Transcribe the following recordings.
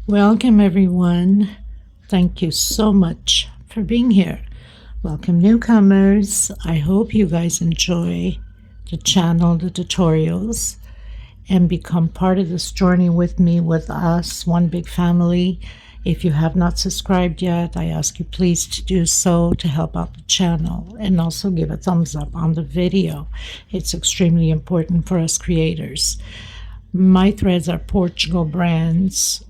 Welcome everyone. Thank you so much for being here. Welcome newcomers. I hope you guys enjoy the channel, the tutorials, and become part of this journey with me, with us, one big family. If you have not subscribed yet, I ask you please to do so to help out the channel, and also give a thumbs up on the video. It's extremely important for us creators. My threads are Portugal Brands.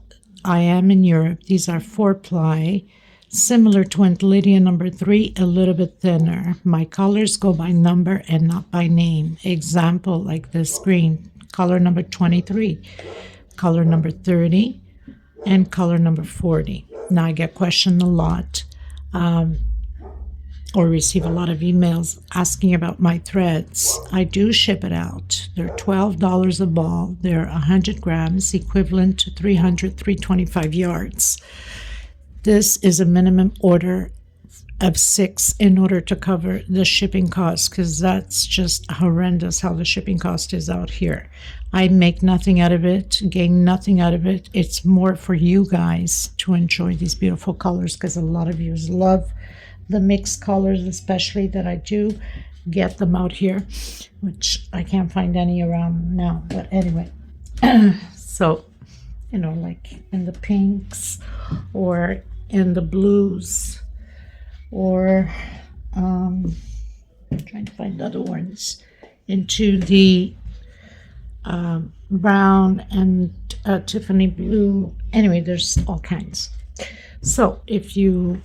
I am in Europe. These are 4-ply, similar to Aunt Lydia number 3, a little bit thinner. My colors go by number and not by name. Example, like this green, color number 23, color number 30, and color number 40. Now I get questioned a lot, or receive a lot of emails asking about my threads. I do ship it out. They're $12 a ball. They're 100 grams, equivalent to 325 yards. This is a minimum order of 6 in order to cover the shipping cost, because that's just horrendous how the shipping cost is out here. I make nothing out of it, gain nothing out of it. It's more for you guys to enjoy these beautiful colors, because a lot of you love the mixed colors, especially that I do get them out here, which I can't find any around now. But anyway, so, you know, like in the pinks or in the blues, or I'm trying to find other ones, into the brown and Tiffany blue. Anyway, there's all kinds. So if you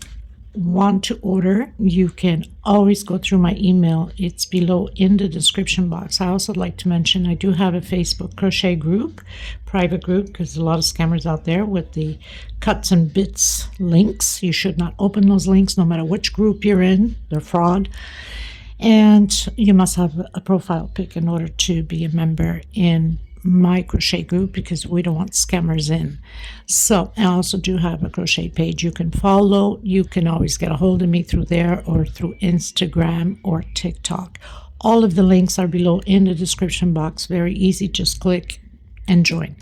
want to order, you can always go through my email. It's below in the description box. I also like to mention I do have a Facebook crochet group, private group, because a lot of scammers out there with the cuts and bits links. You should not open those links no matter which group you're in. They're fraud. And you must have a profile pic in order to be a member in my crochet group, because we don't want scammers in. So I also do have a crochet page you can follow. You can always get a hold of me through there, or through Instagram or TikTok. All of the links are below in the description box. Very easy, just click and join.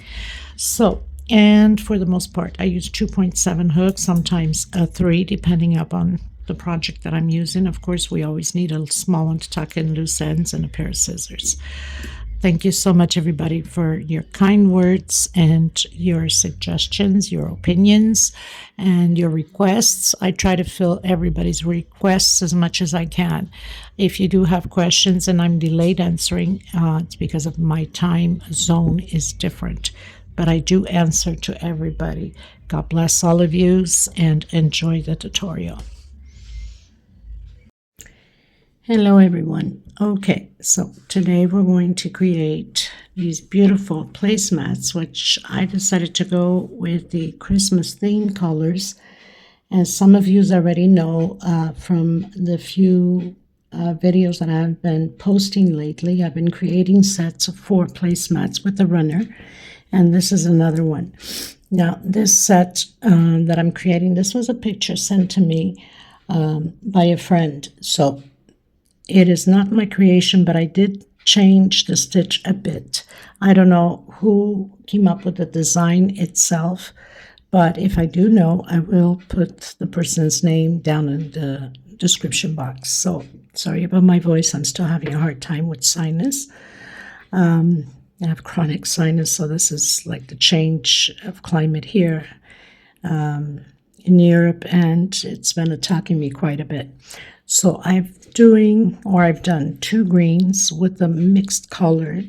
So, and for the most part I use 2.7 hooks, sometimes a 3, depending upon the project that I'm using. Of course, we always need a small one to tuck in loose ends, and a pair of scissors. Thank you so much, everybody, for your kind words and your suggestions, your opinions, and your requests. I try to fill everybody's requests as much as I can. If you do have questions and I'm delayed answering, it's because of my time zone is different. But I do answer to everybody. God bless all of you, and enjoy the tutorial. Hello everyone. Okay, so today we're going to create these beautiful placemats, which I decided to go with the Christmas theme colors. As some of you already know from the few videos that I've been posting lately, I've been creating sets of 4 placemats with the runner, and this is another one. Now this set that I'm creating, this was a picture sent to me by a friend. So it is not my creation, but I did change the stitch a bit. I don't know who came up with the design itself, but if I do know, I will put the person's name down in the description box. So sorry about my voice. I'm still having a hard time with sinus. I have chronic sinus, so this is like the change of climate here in Europe, and it's been attacking me quite a bit. So I've done 2 greens with the mixed color,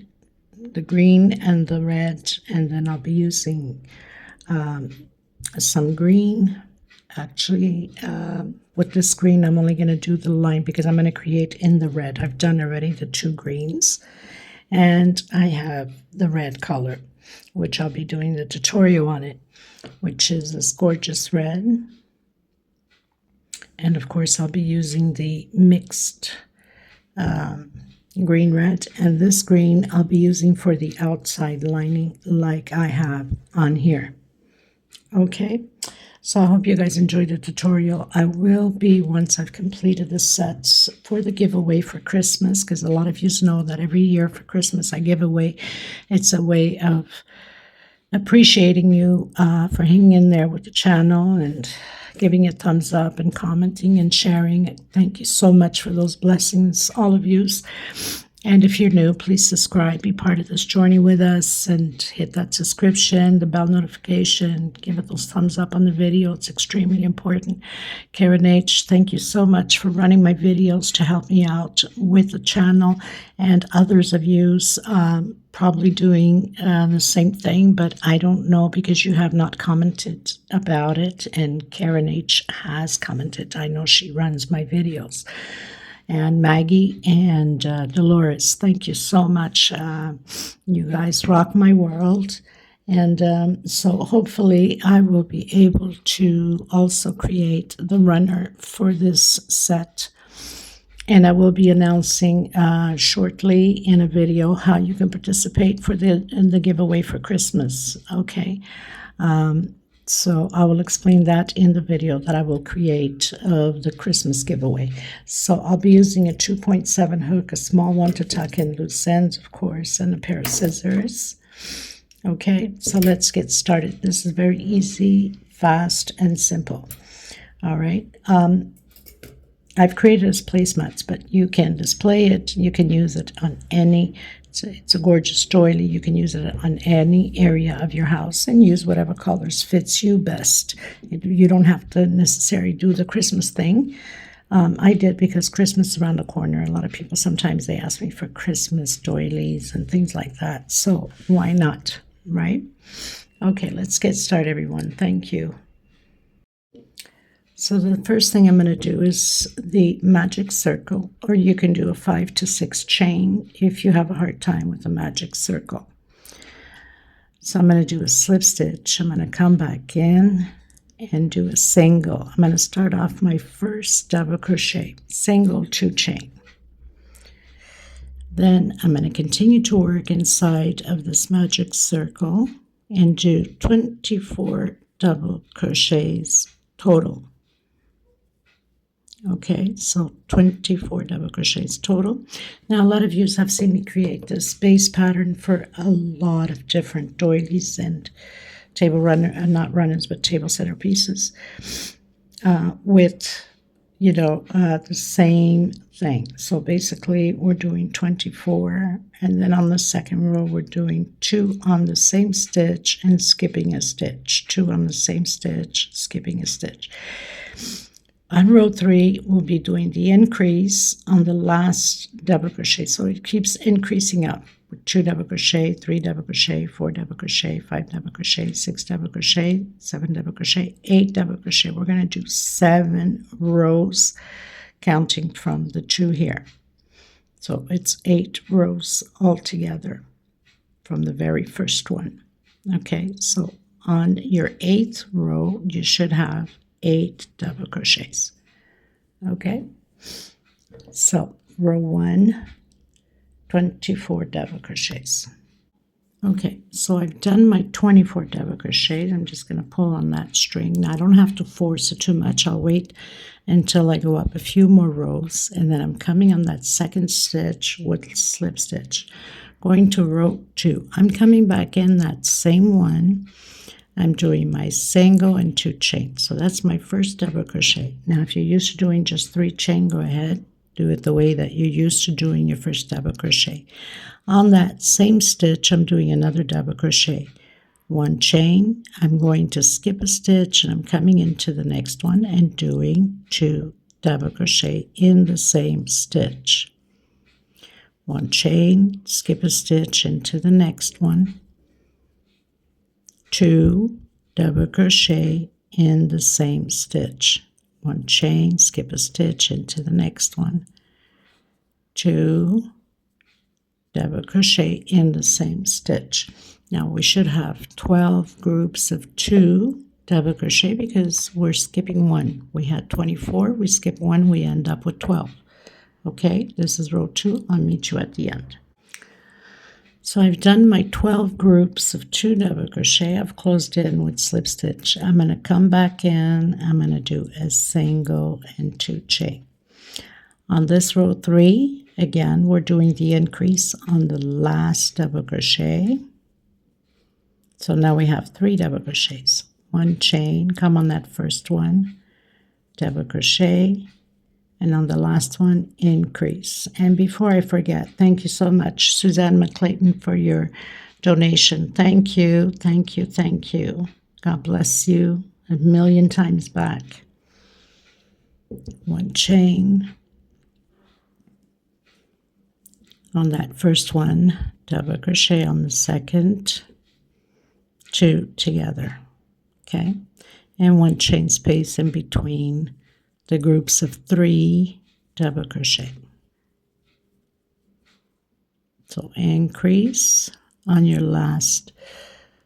the green and the red, and then I'll be using some green. Actually, with this green, I'm only going to do the line because I'm going to create in the red. I've done already the 2 greens, and I have the red color, which I'll be doing the tutorial on it, which is this gorgeous red. And of course, I'll be using the mixed green red, and this green I'll be using for the outside lining like I have on here. Okay, so I hope you guys enjoyed the tutorial. I will be, once I've completed the sets for the giveaway for Christmas, because a lot of you know that every year for Christmas I give away. It's a way of appreciating you for hanging in there with the channel and giving it thumbs up and commenting and sharing. Thank you so much for those blessings, all of you. And if you're new, please subscribe, be part of this journey with us, and hit that subscription, the bell notification, give it those thumbs up on the video. It's extremely important. Karen H., thank you so much for running my videos to help me out with the channel, and others of you probably doing the same thing, but I don't know because you have not commented about it, and Karen H. has commented. I know she runs my videos. And Maggie and Dolores, thank you so much. You guys rock my world. And so hopefully I will be able to also create the runner for this set. And I will be announcing shortly in a video how you can participate in the giveaway for Christmas. Okay. So I will explain that in the video that I will create of the Christmas giveaway. So I'll be using a 2.7 hook, a small one to tuck in loose ends, of course, and a pair of scissors. Okay, so let's get started. This is very easy, fast, and simple. All right. I've created as placemats, but you can display it. You can use it on any. It's a gorgeous doily. You can use it on any area of your house and use whatever colors fits you best. You don't have to necessarily do the Christmas thing. I did because Christmas is around the corner. A lot of people, sometimes they ask me for Christmas doilies and things like that. So why not, right? Okay, let's get started, everyone. Thank you. So the first thing I'm going to do is the magic circle, or you can do a 5 to 6 chain if you have a hard time with the magic circle. So I'm going to do a slip stitch. I'm going to come back in and do a single. I'm going to start off my first double crochet, single 2 chain. Then I'm going to continue to work inside of this magic circle and do 24 double crochets total. Okay, so 24 double crochets total. Now, a lot of you have seen me create this base pattern for a lot of different doilies and table runner, not runners, but table center pieces with, the same thing. So basically, we're doing 24, and then on the second row, we're doing 2 on the same stitch and skipping a stitch. 2 on the same stitch, skipping a stitch. On row 3, we'll be doing the increase on the last double crochet. So it keeps increasing up. 2 double crochet, 3 double crochet, 4 double crochet, 5 double crochet, 6 double crochet, 7 double crochet, 8 double crochet. We're going to do 7 rows, counting from the 2 here. So it's 8 rows altogether from the very first one. Okay, so on your 8th row, you should have 8 double crochets. Okay, so row 1, 24 double crochets. Okay, so I've done my 24 double crochets. I'm just going to pull on that string. Now I don't have to force it too much. I'll wait until I go up a few more rows, and then I'm coming on that second stitch with slip stitch, going to row 2. I'm coming back in that same one. I'm doing my single and 2 chains. So that's my first double crochet. Now, if you're used to doing just 3 chain, go ahead, do it the way that you're used to doing your first double crochet. On that same stitch, I'm doing another double crochet. 1 chain, I'm going to skip a stitch, and I'm coming into the next one and doing 2 double crochet in the same stitch. 1 chain, skip a stitch into the next one. 2 double crochet in the same stitch. 1 chain, skip a stitch into the next one. 2 double crochet in the same stitch. Now we should have 12 groups of 2 double crochet because we're skipping 1. We had 24, we skip 1, we end up with 12. Okay, this is row 2. I'll meet you at the end. So I've done my 12 groups of 2 double crochet. I've closed in with slip stitch. I'm going to come back in. I'm going to do a single and 2 chain. On this row 3, again, we're doing the increase on the last double crochet. So now we have 3 double crochets. 1 chain, come on that first one, double crochet, and on the last one, increase. And before I forget, thank you so much, Suzanne McClayton, for your donation. Thank you, thank you, thank you. God bless you a million times back. 1 chain. On that first one, double crochet on the second, 2 together, okay? And 1 chain space in between the groups of 3 double crochet. So increase on your last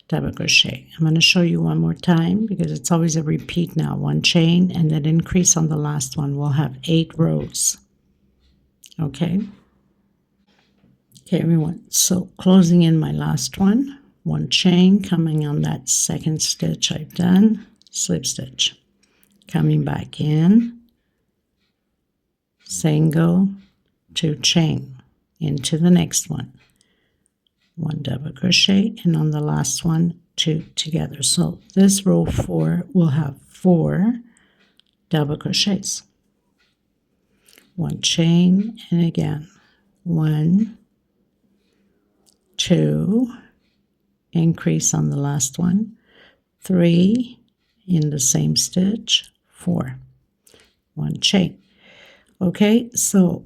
double crochet. I'm going to show you one more time because it's always a repeat now. 1 chain and then increase on the last one. We'll have 8 rows. Okay? Okay, everyone. So closing in my last one. 1 chain coming on that second stitch I've done. Slip stitch. Coming back in. Single, 2 chain into the next one. 1 double crochet, and on the last one, 2 together. So this row 4 will have 4 double crochets. 1 chain, and again, 1, 2, increase on the last one, 3 in the same stitch, 4, 1 chain. Okay, so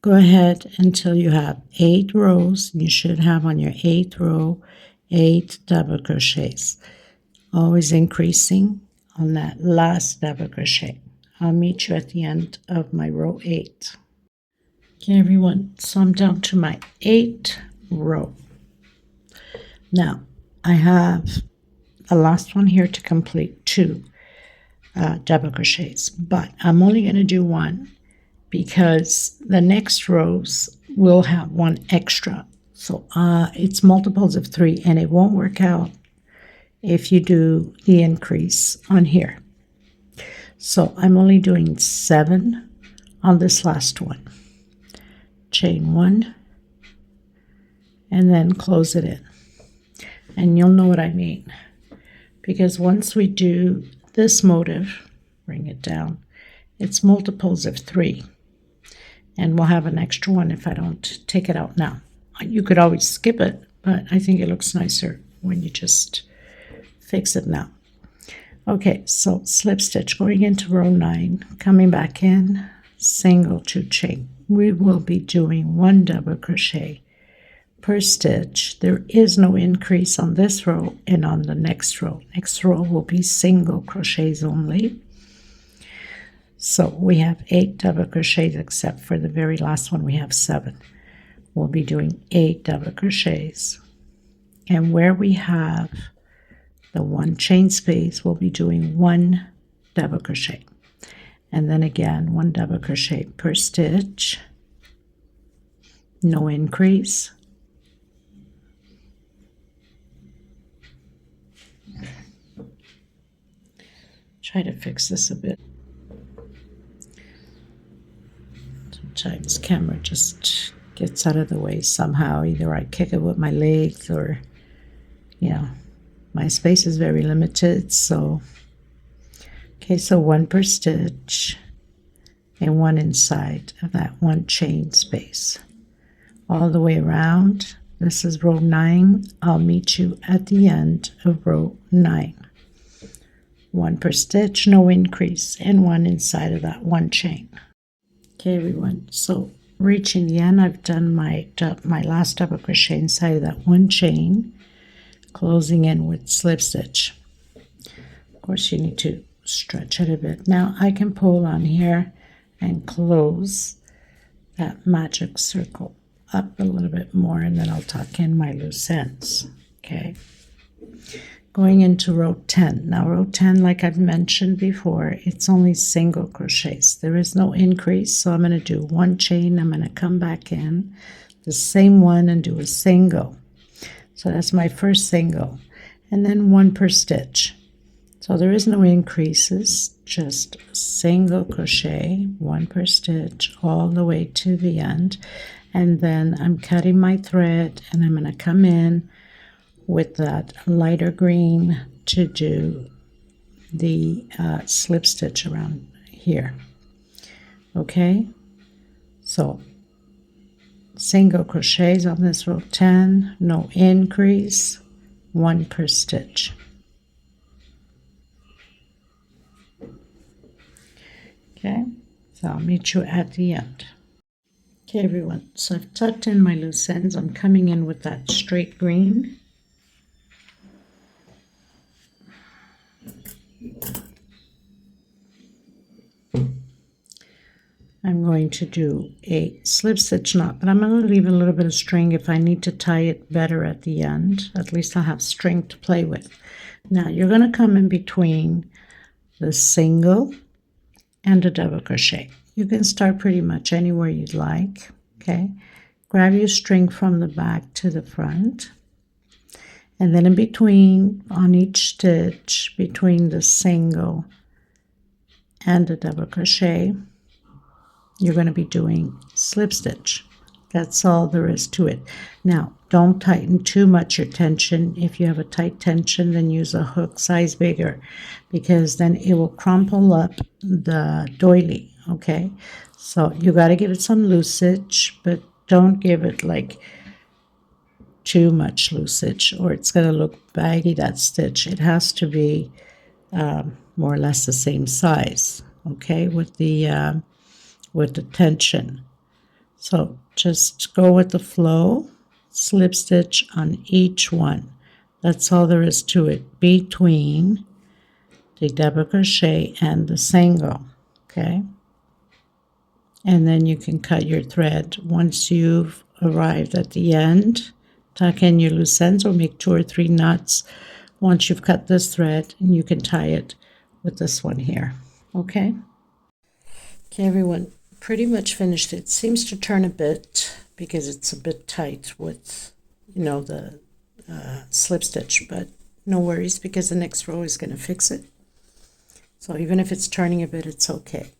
go ahead until you have 8 rows. You should have on your 8th row 8 double crochets, always increasing on that last double crochet. I'll meet you at the end of my row 8. Okay, everyone, so I'm down to my 8th row. Now, I have the last one here to complete, 2 double crochets, but I'm only going to do 1 because the next rows will have 1 extra. So it's multiples of 3, and it won't work out if you do the increase on here. So I'm only doing 7 on this last one. Chain 1, and then close it in. And you'll know what I mean. Because once we do this motif, bring it down, it's multiples of 3. And we'll have an extra one if I don't take it out now. You could always skip it, but I think it looks nicer when you just fix it now. Okay, so slip stitch going into row 9, coming back in, single 2 chain. We will be doing 1 double crochet per stitch. There is no increase on this row and on the next row. Next row will be single crochets only. So we have 8 double crochets, except for the very last one we have 7. We'll be doing 8 double crochets. And where we have the 1 chain space, we'll be doing 1 double crochet. And then again, 1 double crochet per stitch. No increase. Try to fix this a bit. Sometimes camera just gets out of the way somehow. Either I kick it with my legs or, my space is very limited. So, okay, so 1 per stitch and 1 inside of that 1 chain space. All the way around. This is row 9. I'll meet you at the end of row 9. 1 per stitch, no increase, and 1 inside of that 1 chain. Okay, everyone, so reaching the end, I've done my last double crochet inside of that 1 chain, closing in with slip stitch. Of course, you need to stretch it a bit. Now I can pull on here and close that magic circle up a little bit more, and then I'll tuck in my loose ends. Okay. Going into row 10. Now row 10, like I've mentioned before, it's only single crochets. There is no increase, so I'm going to do 1 chain. I'm going to come back in the same one and do a single. So that's my first single. And then 1 per stitch. So there is no increases, just single crochet, 1 per stitch all the way to the end. And then I'm cutting my thread and I'm going to come in with that lighter green to do the slip stitch around here. Okay, so single crochets on this row 10, no increase, 1 per stitch. Okay, so I'll meet you at the end. Okay everyone, so I've tucked in my loose ends. I'm coming in with that straight green. I'm going to do a slip stitch knot, but I'm going to leave a little bit of string if I need to tie it better at the end. At least I'll have string to play with. Now you're going to come in between the single and a double crochet. You can start pretty much anywhere you'd like. Okay, grab your string from the back to the front, and then in between, on each stitch between the single and the double crochet, you're going to be doing slip stitch. That's all there is to it. Now don't tighten too much your tension. If you have a tight tension, then use a hook size bigger, because then it will crumple up the doily. Okay, so you got to give it some loosage, but don't give it like too much loosage or it's going to look baggy, that stitch. It has to be more or less the same size, okay, with the tension. So just go with the flow, slip stitch on each one. That's all there is to it, between the double crochet and the single. Okay, and then you can cut your thread. Once you've arrived at the end, tuck in your loose ends or make 2 or 3 knots once you've cut this thread, and you can tie it with this one here. Okay, everyone, pretty much finished. It seems to turn a bit because it's a bit tight with, you know, the slip stitch, but no worries because the next row is going to fix it. So even if it's turning a bit, it's okay.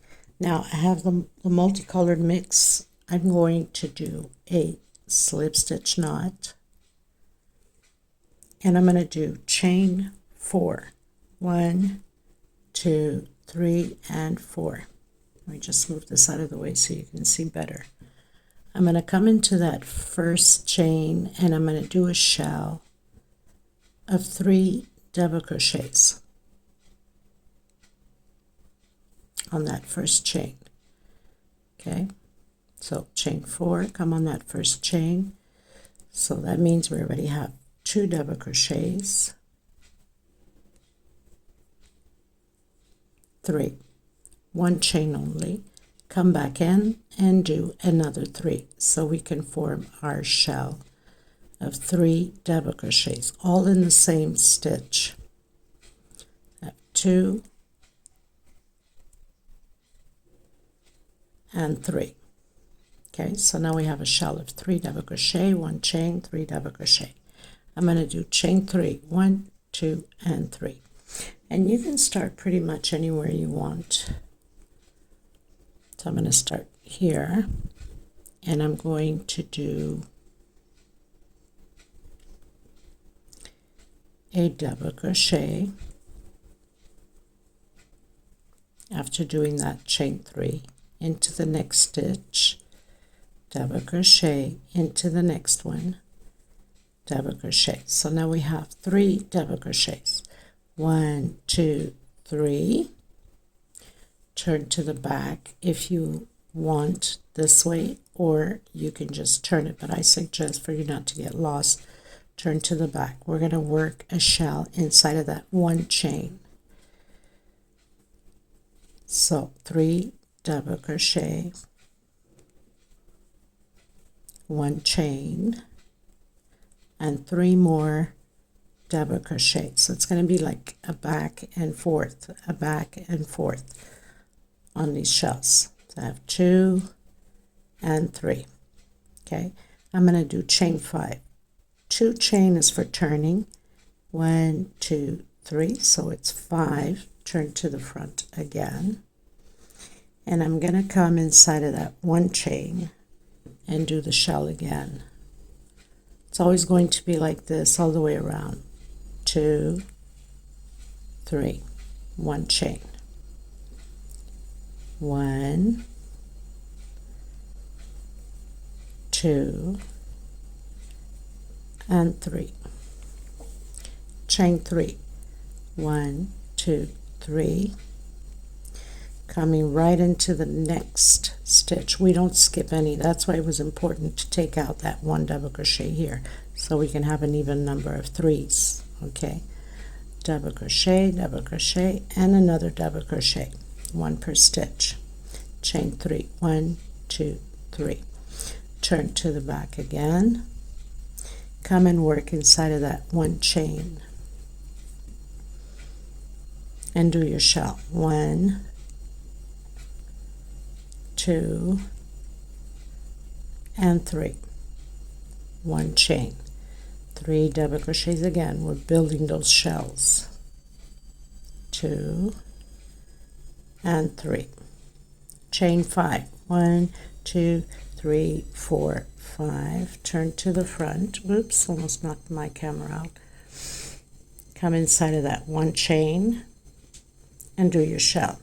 Now I have the multicolored mix. I'm going to do a slip stitch knot, and I'm going to do chain 4. 1, 2, 3, and 4. Let me just move this out of the way so you can see better. I'm going to come into that first chain and I'm going to do a shell of 3 double crochets on that first chain. Okay, so chain 4, come on that first chain. So that means we already have 2 double crochets, 3, 1 chain only, come back in and do another 3, so we can form our shell of 3 double crochets all in the same stitch. 2 and 3. Okay, so now we have a shell of 3 double crochet, 1 chain, 3 double crochet. I'm going to do chain 3, 1, 2, and 3. And you can start pretty much anywhere you want. So I'm going to start here, and I'm going to do a double crochet after doing that chain 3 into the next stitch, double crochet into the next one, double crochet. So now we have 3 double crochets. 1, 2, 3. Turn to the back if you want this way, or you can just turn it, but I suggest for you not to get lost, turn to the back. We're going to work a shell inside of that 1 chain. So 3 double crochet, 1 chain, and 3 more double crochet. So it's going to be like a back and forth, a back and forth on these shells. So I have 2 and 3. Okay, I'm going to do chain 5. 2 chain is for turning. 1, 2, 3. So it's 5. Turn to the front again. And I'm going to come inside of that 1 chain and do the shell again It's always going to be like this all the way around. 2, 3, 1 chain, 1, 2, and 3, chain 3, 1, 2, 3, coming right into the next stitch. We don't skip any. That's why it was important to take out that 1 double crochet here, so we can have an even number of 3s. Okay, double crochet, and another double crochet, 1 per stitch, chain 3, 1, 2, 3, turn to the back again, come and work inside of that 1 chain and do your shell. 1, 2, and 3, 1 chain, 3 double crochets again. We're building those shells. 2 and 3, chain 5, 1, 2, 3, 4, 5, turn to the front. Oops, almost knocked my camera out. Come inside of that 1 chain and do your shell.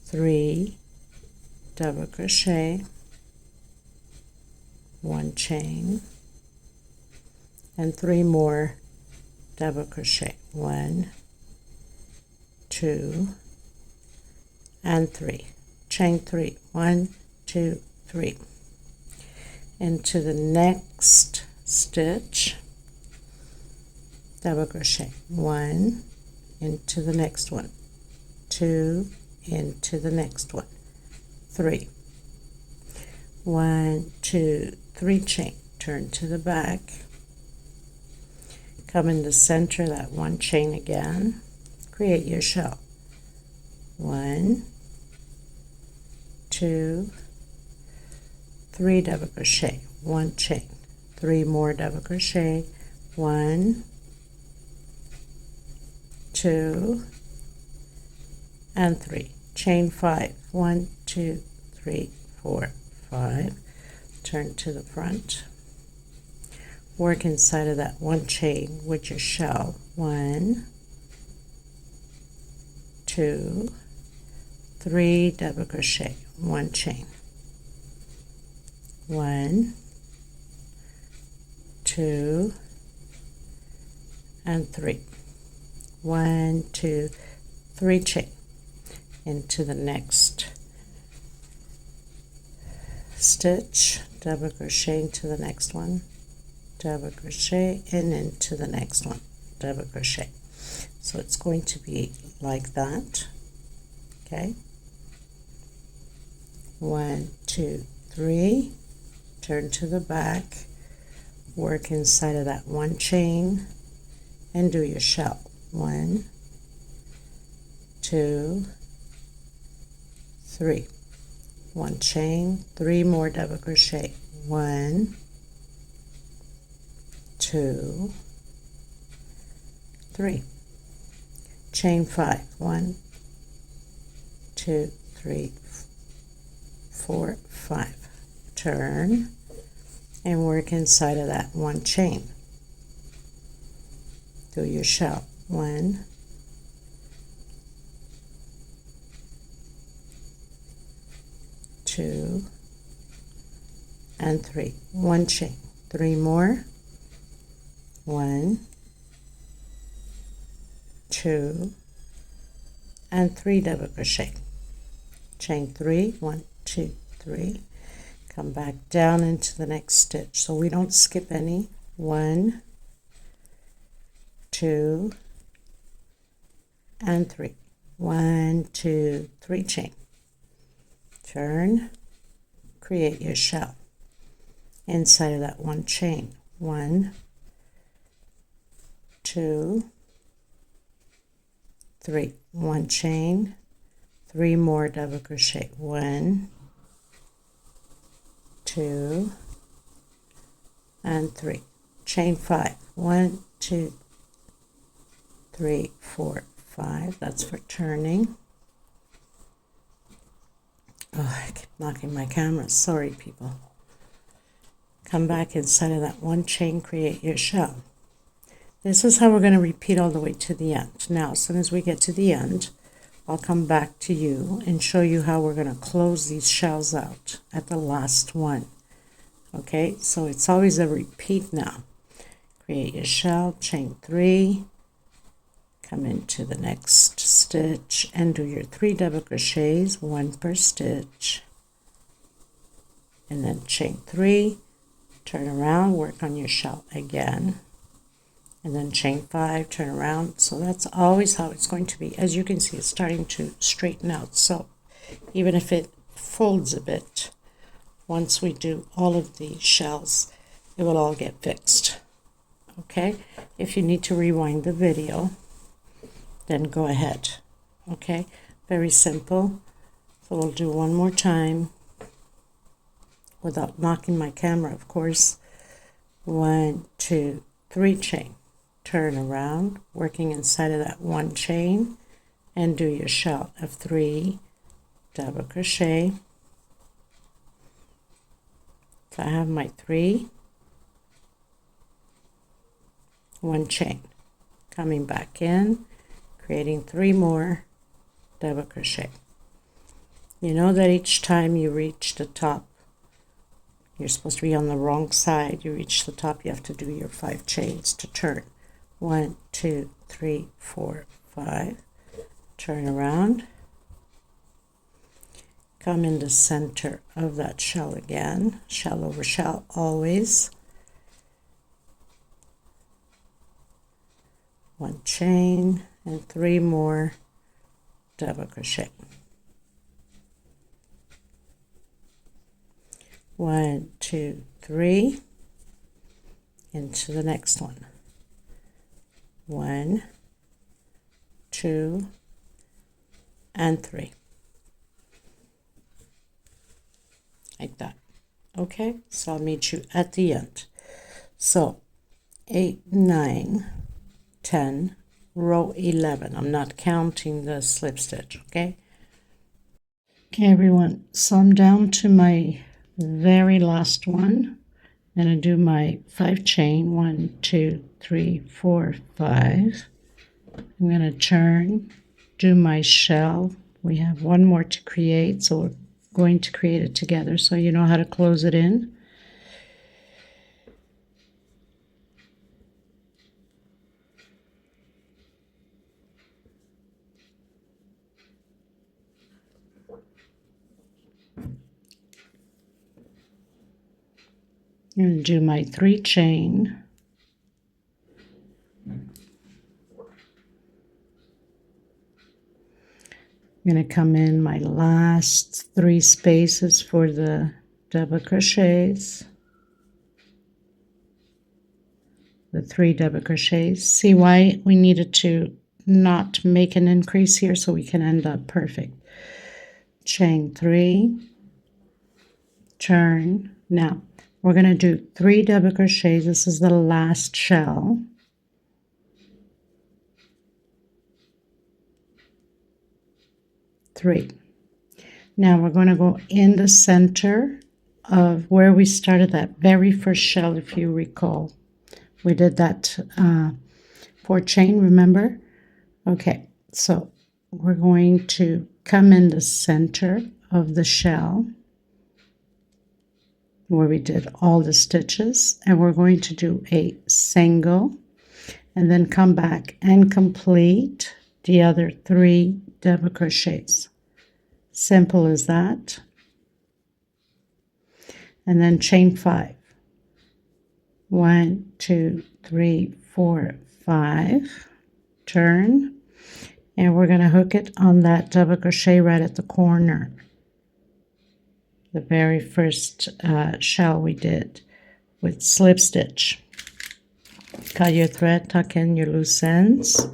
3 double crochet, 1 chain, and 3 more double crochet, 1, 2, and 3, chain 3, 1, 2, 3, into the next stitch, double crochet, 1, into the next one, 2, into the next one, 3, 1, 2, 3 chain, turn to the back, come in the center, that 1 chain again, create your shell, 1, 2, 3 double crochet, 1 chain, 3 more double crochet, 1, 2, and 3, chain 5, 1, 2, 3, 4, 5, turn to the front, work inside of that 1 chain with your shell, 1, 2, 3 double crochet, 1 chain, 1, 2, and 3, 1, 2, 3 chain, into the next stitch, double crochet into the next one, double crochet, and into the next one, double crochet. So it's going to be like that. Okay, 1, 2, 3, turn to the back, work inside of that 1 chain and do your shell, 1, 2, 3, 1 chain, 3 more double crochet, 1, 2, 3, chain 5, 1, 2, 3, 4, 5, turn and work inside of that 1 chain, do your shell, 1, 2, and 3, 1 chain, 3 more, 1, 2, and 3 double crochet, chain 3, 1, 2, 3, come back down into the next stitch, so we don't skip any, 1, 2, and 3, 1, 2, 3 chain, turn, create your shell inside of that 1 chain, 1, 2, 3, 1 chain, 3 more double crochet, 1, 2, and 3, chain 5, 1, 2, 3, 4, 5, that's for turning. Oh, I keep knocking my camera, sorry people. come back inside of that one chain, create your shell. This is how we're going to repeat all the way to the end. Now, as soon as we get to the end, I'll come back to you and show you how we're going to close these shells out at the last one. Okay, so it's always a repeat now. Create your shell, chain 3, come into the next stitch and do your 3 double crochets, 1 per stitch, and then chain 3, turn around, work on your shell again, and then chain 5, turn around. So that's always how it's going to be. As you can see, it's starting to straighten out. So even if it folds a bit, once we do all of the shells, it will all get fixed. Okay, if you need to rewind the video, then go ahead. Okay, very simple. So we'll do one more time without knocking my camera, of course. 1, 2, 3 chain, turn around, working inside of that one chain, and do your shell of 3 double crochet. So I have my 3, 1 chain, coming back in, creating 3 more double crochet. You know that each time you reach the top, you're supposed to be on the wrong side. You reach the top, you have to do your 5 chains to turn. 1, 2, 3, 4, 5. Turn around. Come in the center of that shell again. Shell over shell always. 1 chain and 3 more double crochet. 1, 2, 3, into the next one. 1, 2, and 3. Like that. Okay, so I'll meet you at the end. So 8, 9, 10, row 11. I'm not counting the slip stitch, okay? Okay, everyone, so I'm down to my very last one. I'm going to do my 5 chain, 1, 2, 3, 4, 5. I'm going to turn, do my shell. We have one more to create, so we're going to create it together so you know how to close it in. I'm going to do my 3 chain. I'm going to come in my last 3 spaces for the double crochets. The 3 double crochets. See why we needed to not make an increase here so we can end up perfect. Chain 3, turn. Now we're going to do 3 double crochets. This is the last shell. Three. Now we're going to go in the center of where we started that very first shell, if you recall. We did that 4 chain, remember? Okay, so we're going to come in the center of the shell where we did all the stitches, and we're going to do a single and then come back and complete the other 3 double crochets. Simple as that. And then chain 5. 1, 2, 3, 4, 5. Turn, and we're going to hook it on that double crochet right at the corner. The very first shell we did with slip stitch. Cut your thread, tuck in your loose ends.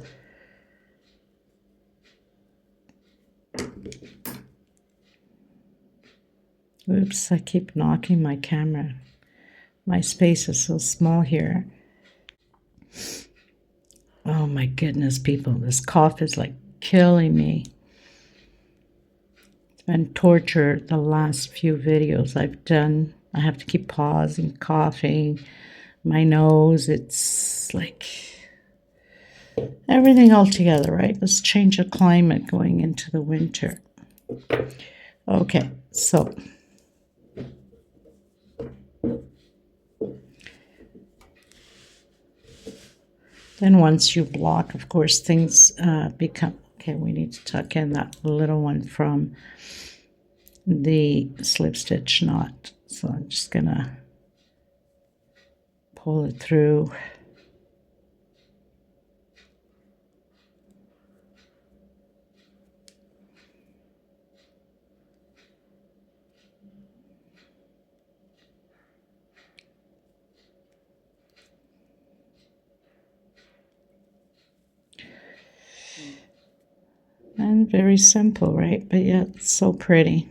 Oops, I keep knocking my camera. My space is so small here. Oh my goodness, people, this cough is like killing me. It's been torture the last few videos I've done I have to keep pausing, coughing. My nose, it's like everything all together, right? Let's change the climate going into the winter. Okay, so then once you block, of course, things become, okay, we need to tuck in that little one from the slip stitch knot. So I'm just gonna pull it through. And very simple, right? But yet it's so pretty.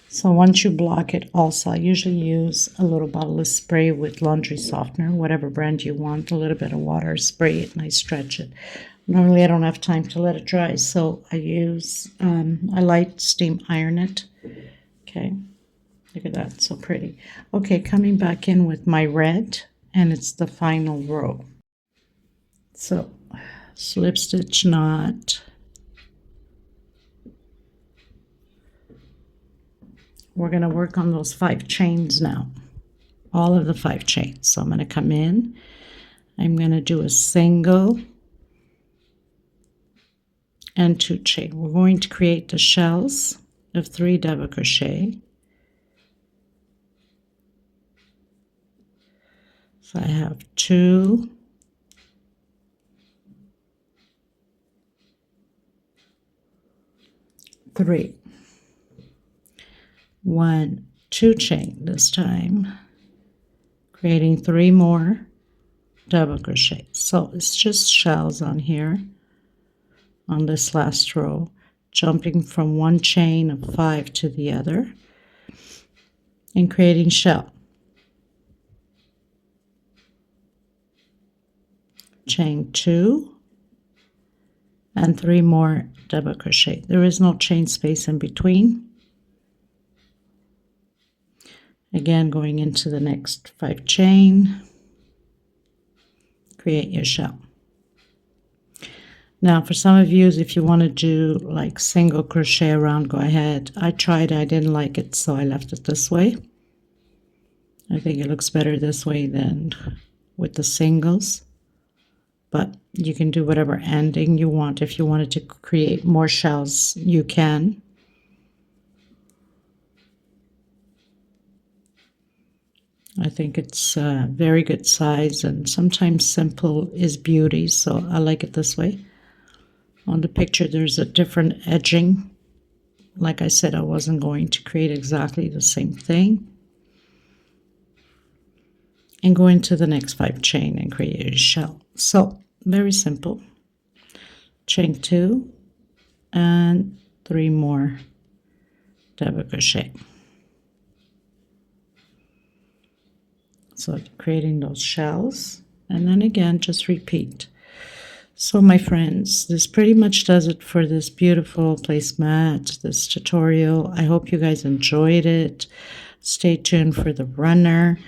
So once you block it also, I usually use a little bottle of spray with laundry softener, whatever brand you want, a little bit of water, spray it, and I stretch it. Normally I don't have time to let it dry, so I use, I light steam iron it. Okay, look at that, so pretty. Okay, coming back in with my red, and it's the final row. So slip stitch knot. We're going to work on those 5 chains now, all of the 5 chains. So I'm going to come in, I'm going to do a single and 2 chain. We're going to create the shells of 3 double crochet. So I have 2, 3. 1, 2 chain this time, creating 3 more double crochet. So it's just shells on here on this last row, jumping from one chain of 5 to the other and creating shell. Chain 2 and 3 more double crochet. There is no chain space in between. Again, going into the next 5 chain, create your shell. Now, for some of you, if you want to do like single crochet around, go ahead. I tried, I didn't like it, so I left it this way. I think it looks better this way than with the singles. But you can do whatever ending you want. If you wanted to create more shells, you can. I think it's a very good size, and sometimes simple is beauty, so I like it this way. On the picture, there's a different edging. Like I said, I wasn't going to create exactly the same thing. And go into the next 5 chain and create a shell. So, very simple. Chain 2 and 3 more double crochet. So creating those shells, and then again just repeat. So my friends, this pretty much does it for this beautiful placemat, this tutorial. I hope you guys enjoyed it. Stay tuned for the runner.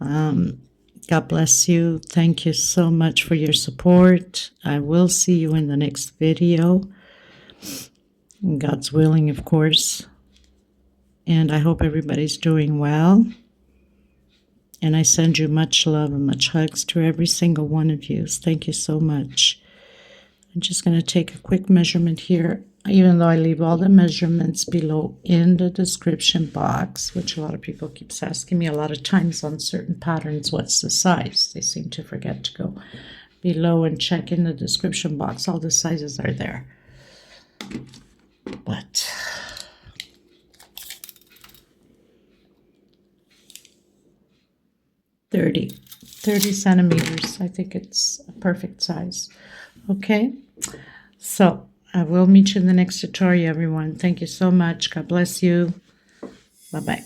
God bless you. Thank you so much for your support. I will see you in the next video. God's willing, of course. And I hope everybody's doing well. And I send you much love and much hugs to every single one of you. Thank you so much. I'm just going to take a quick measurement here, even though I leave all the measurements below in the description box, which a lot of people keeps asking me a lot of times on certain patterns, what's the size? They seem to forget to go below and check in the description box. All the sizes are there. But 30 centimeters. I think it's a perfect size. Okay, so I will meet you in the next tutorial, everyone. Thank you so much. God bless you. Bye-bye.